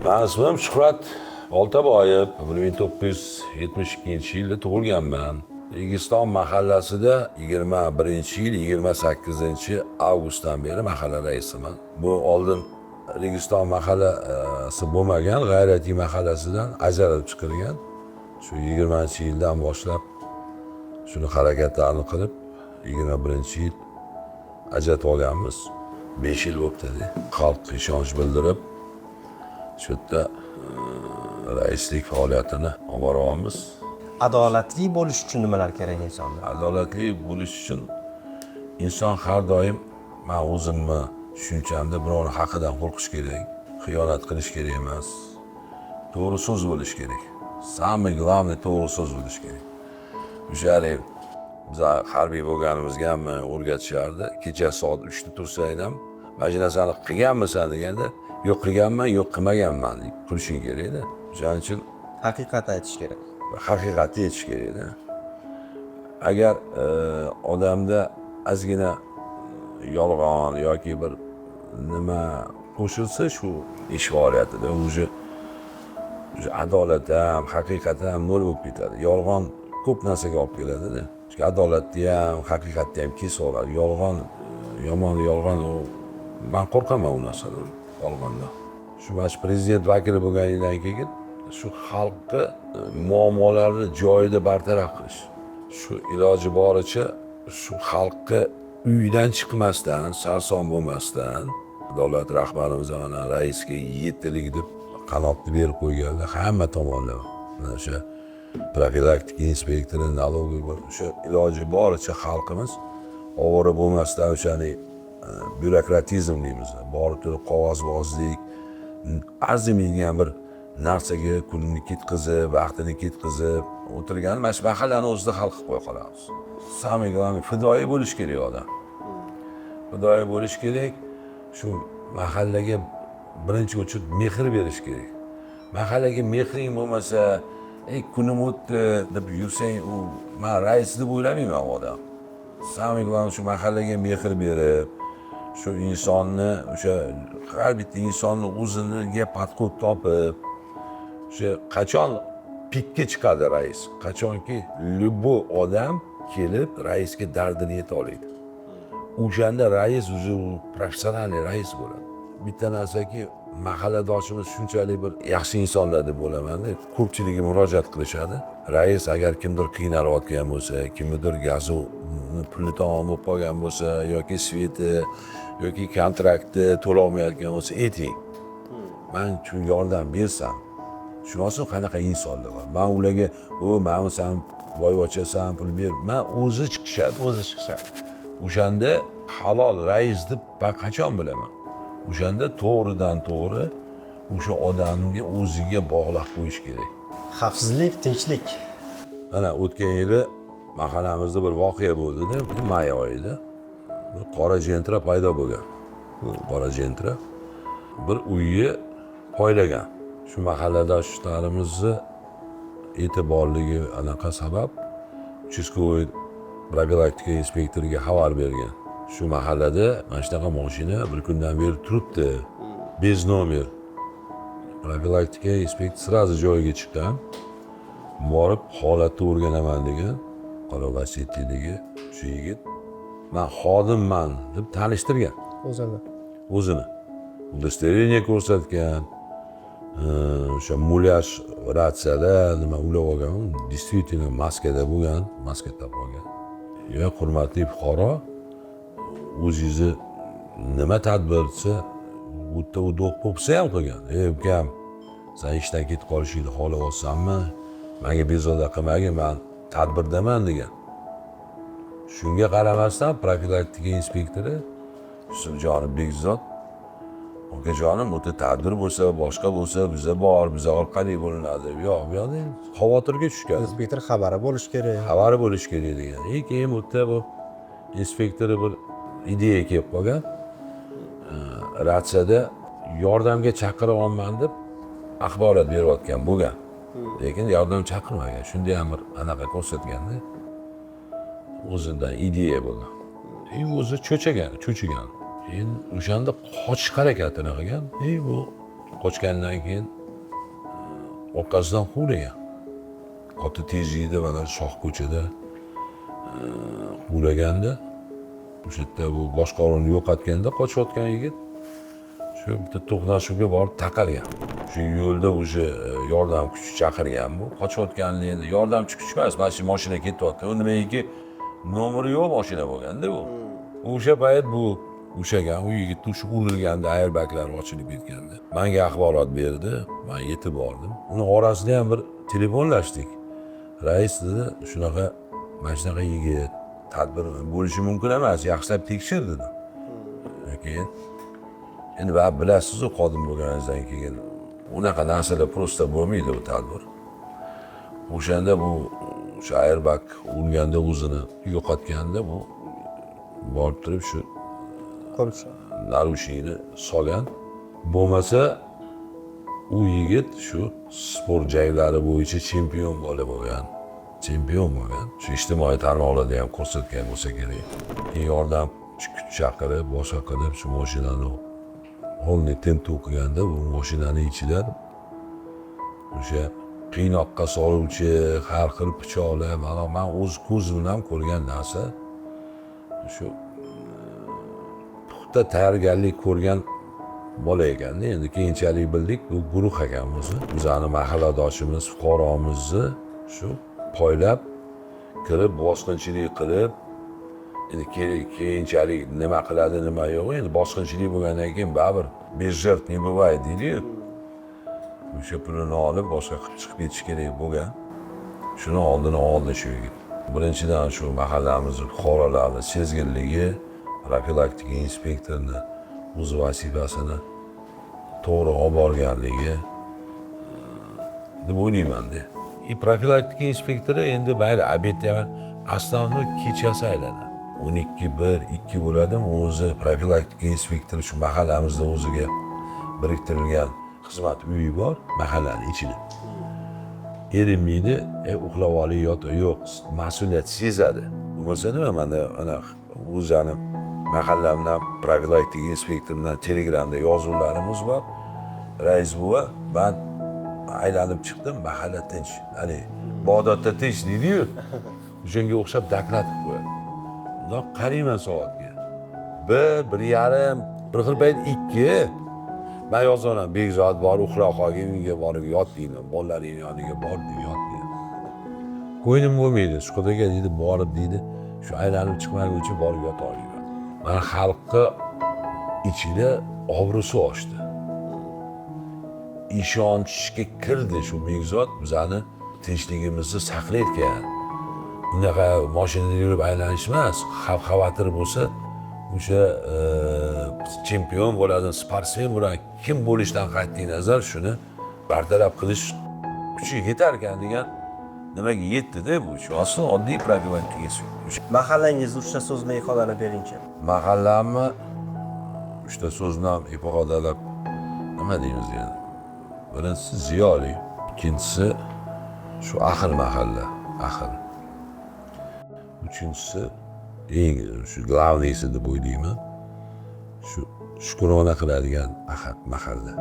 Men ismim Shuhrat Oltaboyev. 1972-yilda tug'ilganman. Registon mahallasida 21-yil 28-avgustdan beri mahalla raisiman. Bu oldin Registon mahallasi bo'lmagan, G'ayratiy mahallasidan ajralib chiqilgan. Shu 20-yildan boshlab shuni harakatlarni qilib 21-yil ajratib olganmiz. 5 yil bo'libdi. Xalq ishonch bildirib shu yerda raislik faoliyatini olib boryapmiz. Adolatli bo'lish uchun nimalar kerak insonda? Adolatli bo'lish uchun inson har doim men o'zimni tushunchamda birovni haqidan qo'rqish kerak, xiyonat qilish kerak emas. To'g'ri so'z bo'lish kerak. Самый главный to'g'ri so'z bo'lish kerak. O'sha biz harbiy bo'lganimizga ham o'rgatishardi. Kecha soat 3 da tursang ham mana shu narsani qilganmisan deganda, yo'q qilganman, yo'q qilmaganman deb turishing kerak-da. O'shaning uchun Haqiqatni aytish kerak. haqiqatni aytish kerak-da. Agar odamda ozgina yolg'on yoki bir nima qo'shilsa shu ish faoliyatida o'zi adolat ham, haqiqat ham nol bo'lib ketadi. Yolg'on ko'p narsaga olib keladi-da. Chunki adolatni ham, haqiqatni ham kesib oladi. Yolg'on, yomon yolg'on men qo'rqaman u narsadan, yolg'ondan. Shu bash prezident vakili bo'lganingdan keyin shu xalqqa muammolarini joyida bartaraf qilish. Shu iloji boricha shu xalqqa uydan chiqmasdan, sarson bo'lmasdan davlat rahbarimiz mana raisga yettilik deb qanotni berib qo'yganlar hamma tomonlama. Mana o'sha profilaktika inspektori, налоговый o'sha iloji boricha xalqimiz ovora bo'lmasdan o'shani byurokratizm deymiz. Borib turib qog'ozbozlik, arzimagan bir narsaga kunini ketkazib, vaqtini ketkazib o'tirgan mana shu mahallani o'zida hal qilib qo'ya qolamiz. Самый главный fidoyi bo'lish kerak odam. Fidoyi bo'lish kerak. Shu mahallaga birinchi uchun mehr berish kerak. Mahallaga mehring bo'lmasa, kunim o'tdi deb yursang, u men rais deb o'ylamayman odam. Самый главный shu mahallaga mehr berib, shu insonni, o'sha har bitta insonni o'ziniga podqod topib, o'sha qachon pikka chiqadi rais? Qachonki любой odam kelib raisga dardini ayta oladi. O'shanda rais o'zi professional rais bo'ladi. Bitta narsaki mahalladoshimiz shunchalik bir yaxshi insonlar deb bo'laman-da, ko'pchiligi murojaat qilishadi. Rais agar kimdir qiynalayotgan bo'lsa, kimdir gazi pulni tamom bo'lib qolgan bo'lsa yoki sveti yoki kontrakti to'lolmayotgan bo'lsa, ayting. Men shu yordam bersam. Shunisi qanaqa insonlar bor. Men ularga, "Men sen boyvachchasan, pul ber." Men o'zi chiqishadi. O'shanda halol rais deb men qachon bilaman? O'shanda to'g'ridan to'g'ri o'sha odamni o'ziga bog'lab qo'yish kerak. Xavfsizlik, tinchlik. Mana o'tgan yili mahallamizda bir voqea bo'ldi-da, may oyida. Bir qora jentra paydo bo'lgan. Bu qora jentra bir uyni poylagan. Shu mahalladoshlarimizni e'tiborligi anaqa sabab uchastkavoy profilaktika inspektoriga xabar bergan. Shu mahallada mana shunaqa mashina bir kundan beri turibdi. Bez nomer. Profilaktika inspektor sразу joyiga chiqqan. Borib holatni o'rganaman degan. Qora-vasetligi shu yigit. Men xodimman deb tanishtirgan. O'zini. Удостоверение ko'rsatgan. O'sha mulyaj ratsiyada nima ulab olgan, действительно maskada bo'lgan, maska topib olgan. Ya hurmatli fuqaro, o'zingizni nima tadbir desa, u yerda do'q bo'lsa ham qilgan. Ukam, sen ishdan ketib qolishingni xohlayapsanmi? Menga bezovta qilmagin, men tadbirdaman degan. Shunga qaramasdan profilaktika inspektori Yusufjonov Bekzod, "Okajonim, o'ta tadbir bo'lsa, boshqa bo'lsa, biza bor, biza orqali bo'linadi." Yo'q, bu yoqda xavotirga tushgan. Inspektor xabari bo'lish kerak. Xabari bo'lish kerak degan. Keyin bu yerda bu inspektori bir ideya kelib qolgan. Ratsiyada yordamga chaqira olman deb axborot berayotgan bo'lgan. Lekin yordam chaqirmagan. Shunda ham bir anaqa ko'rsatganda o'zidan ideya bo'lgan. O'zi cho'chigan. Keyin o'shanda qochish harakatini qilgan. Bu qochgandan keyin orqasidan quvlagan. Oti tezlikda mana shoh ko'chada quvlaganda, o'sha yerda bu boshqaruvni yo'qotganda qochayotgan yigit shu bitta to'qnashuvga borib taqalgan. Shu yo'lda o'sha yordam kuchi chaqirgan bu. Qochayotganligida yordamchi kuch emas, mana shu mashina ketyapti. U nimaiki nomeri yo'q mashina bo'lganda bu. O'sha payt bu ushlagan, u yigit o'sha urilganda, airbaglari ochilib ketganda. Menga axborot berdi, men yetib bordim. Uni orasida ham bir telefonlashdik. Rais dedi, shunaqa mana shunaqa yigit tadbir bo'lishi mumkin emas, yaxshilab tekshir dedi. Keyin endi baribir bilasiz-ku, xodim bo'lganingizdan keyin unaqa narsalar prosta bo'lmaydi bu tadbir. O'shanda bu o'sha airbag urganda o'zini yo'qotganda bu borib turib shu narushnikni solgan. Bo'lmasa u yigit shu sport janglari bo'yicha chempion bo'lgan. Shu ijtimoiy tarmoqlarda ham ko'rsatgan bo'lsa kerak. Yordam kuch chaqirib, boshqa qilib shu mashinani holni tintuv qilganda bu mashinaning ichidan o'sha qiynoqqa soluvchi har xil pichoqlar, mana men o'z ko'zim bilan ko'rgan narsa shu puxta tayyorgarlik ko'rgan bola ekanda. Endi keyinchalik bildik, bu guruh ekan o'zi. Bizani mahalladoshimiz, fuqaromizni shu poylab kirib, bosqinchilik qilib, endi keyinchalik nima qiladi, nima yo'q. Endi bosqinchilik bo'lgandan keyin baribir без жертв не бывает deydi-ku. O'sha pulini olib boshqa qilib chiqib ketish kerak bo'lgan. Shuni oldini oldi shu yigit. Birinchidan shu mahallamizni fuqarolarning sezgirligi, profilaktika inspektorini o'z vazifasini to'g'ri olib borganligi deb o'ylayman-da. Profilaktika inspektori endi mayli obedda основной kechasi aylanadi. 12-1-2 bo'ladimi, o'zi profilaktika inspektori shu mahallamizda o'ziga biriktirilgan xizmat uyi bor, mahallaning ichida. Erinmaydi, uxlab olish yo'q, mas'uliyat sezadi. Bo'lmasa nima, mana ana o'zani mahallamdan profilaktika inspektoridan telegramda yozuvlarimiz bor. Rais buva, men aylanib chiqdim, mahalla tinch. Ya'ni Bag'dodda tinch deydi-yu. O'shanga o'xshab daklatib qo'yadi. Bundoq qarayman soatga. 1:30, bir xil payt 2. Men yozaman, Bekzod bor, uxlab qolgin, uyga borib yot deyman. Bolalaring yoniga bor deb yot deyman. Qo'ynim bo'lmaydi, Shuhraga deydi, borib deydi, shu aylanib chiqmaguncha borib yota olaman. Mana xalqqa ichida obro'si oshdi. Ishonchga kirdi shu Bekzod bizani tinchligimizni saqlayotgan. Bunaqa mashinada yurib aylanish emas, xavotir bo'lsa, o'sha chempion bo'ladi, sportsmen bo'ladi, kim bo'lishdan qat'iy nazar shuni bartaraf qilish kuchi yetar ekan degan nimaga yetdi-da bu. Shu asli oddiy profilaktika. Mahallangiz 3 ta so'z bilan ifodalab beringchi. Mahallamni 3 ta so'z bilan ifodalab nima deymiz endi? Birinchisi ziyoli, ikkinchisi shu ahil mahalla, ahil. Uchinchisi eng shu glavniysi deb o'ylayman. Shu shukrona qiladigan ahad mahalla.